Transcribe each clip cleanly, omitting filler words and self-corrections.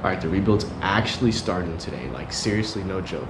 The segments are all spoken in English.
All right, the rebuild's actually starting today. Like seriously, no joke.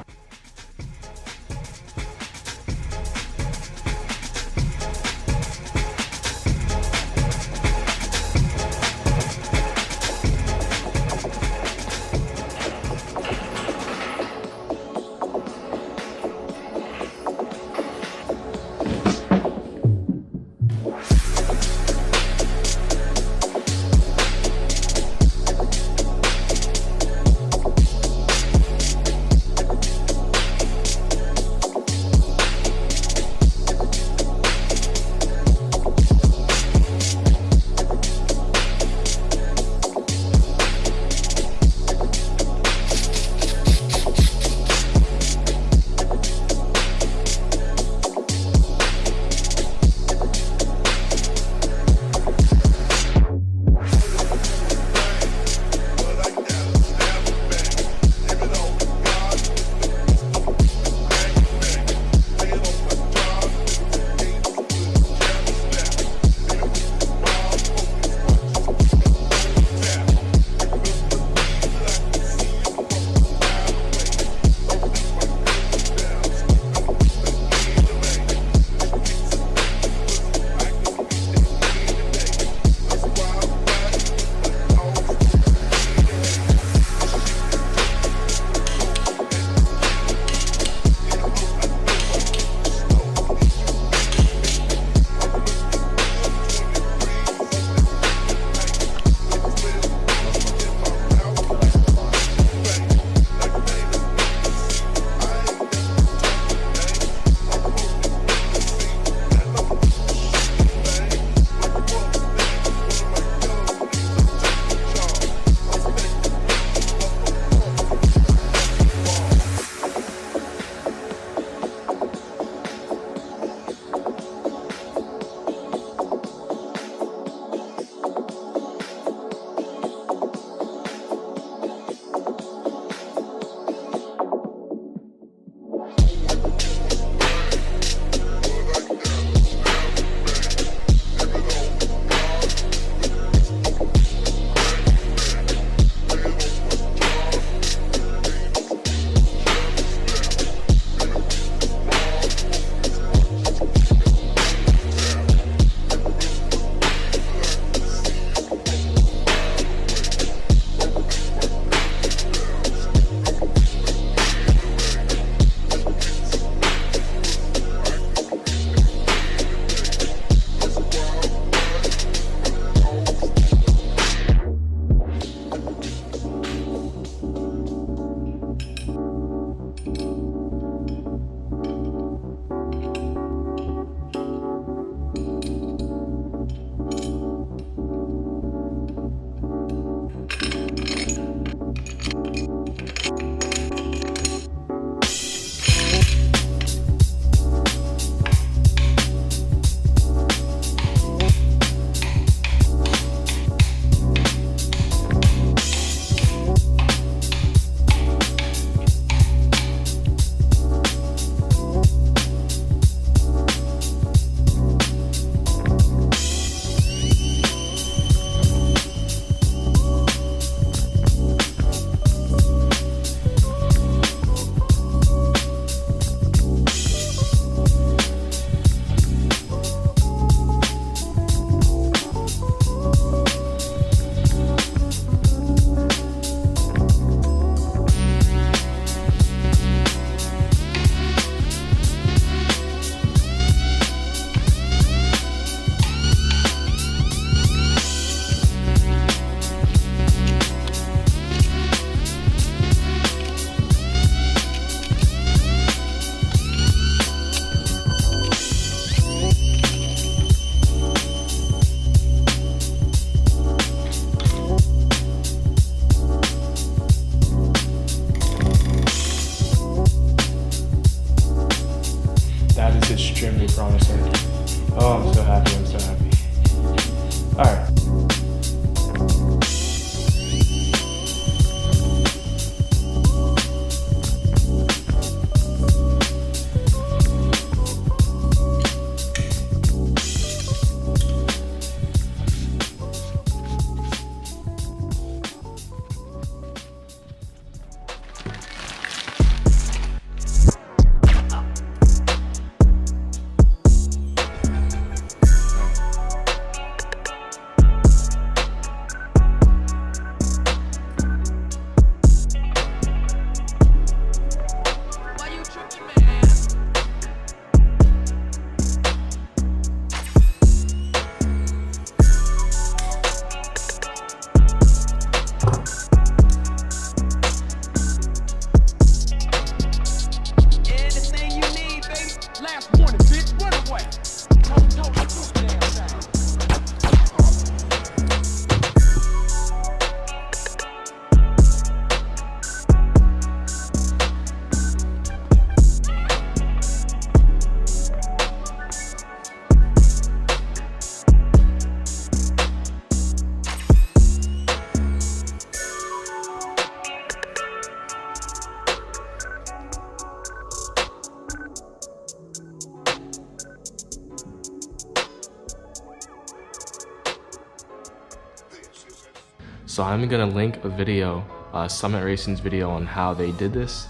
So I'm gonna link a video, Summit Racing's video on how they did this.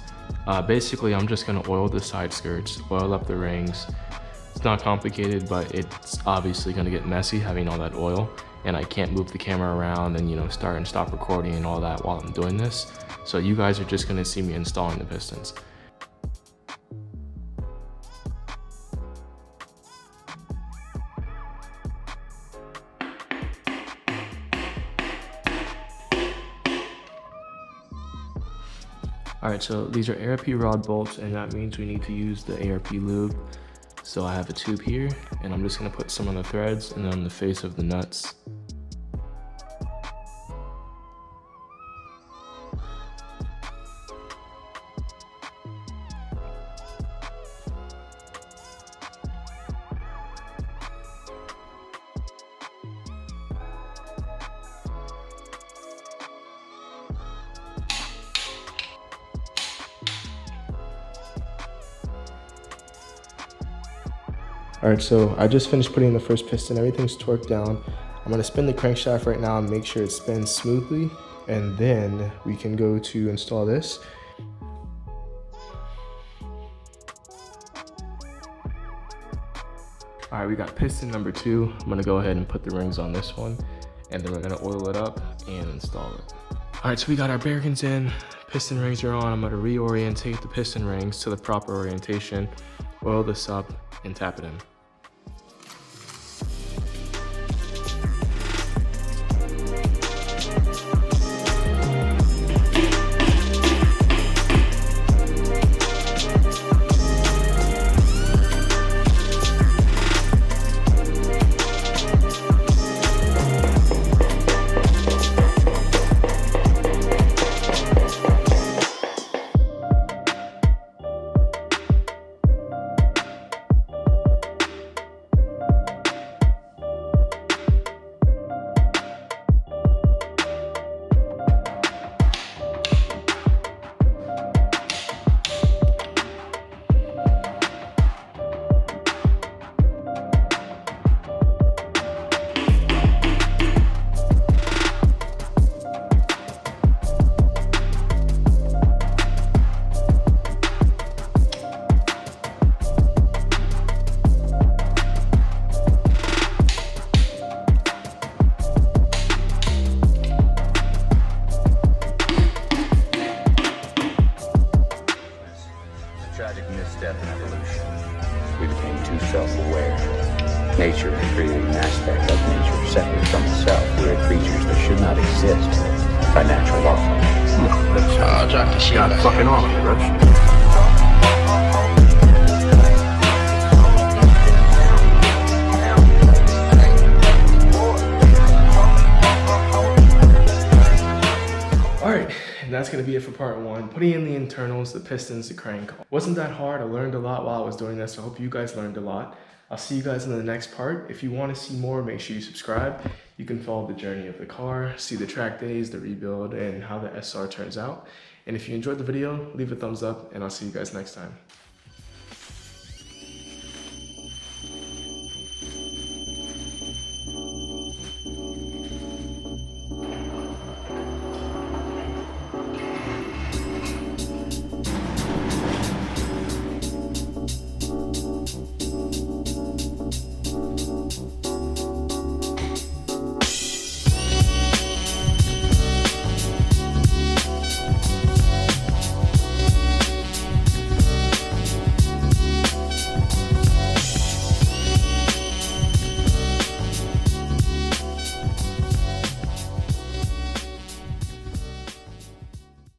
Basically, I'm just gonna oil the side skirts, oil up the rings. It's not complicated, but it's obviously gonna get messy having all that oil, and I can't move the camera around and, you know, start and stop recording and all that while I'm doing this. So you guys are just gonna see me installing the pistons. Alright, so these are ARP rod bolts, and that means we need to use the ARP lube. So I have a tube here, and I'm just going to put some on the threads and then on the face of the nuts. Alright, so I just finished putting in the first piston. Everything's torqued down. I'm going to spin the crankshaft right now and make sure it spins smoothly, and then we can go to install this. Alright, we got piston number 2. I'm going to go ahead and put the rings on this one, and then we're going to oil it up and install it. Alright, so we got our bearings in, piston rings are on. I'm going to reorientate the piston rings to the proper orientation, oil this up, and tap it in. Tragic misstep in evolution. We became too self-aware. Nature created an aspect of nature separate from itself. We are creatures that should not exist by natural law. God fucking off, Rush. And that's going to be it for part 1. Putting in the internals, the pistons, the crank. Wasn't that hard. I learned a lot while I was doing this. I hope you guys learned a lot. I'll see you guys in the next part. If you want to see more, make sure you subscribe. You can follow the journey of the car, see the track days, the rebuild, and how the SR turns out. And if you enjoyed the video, leave a thumbs up, and I'll see you guys next time.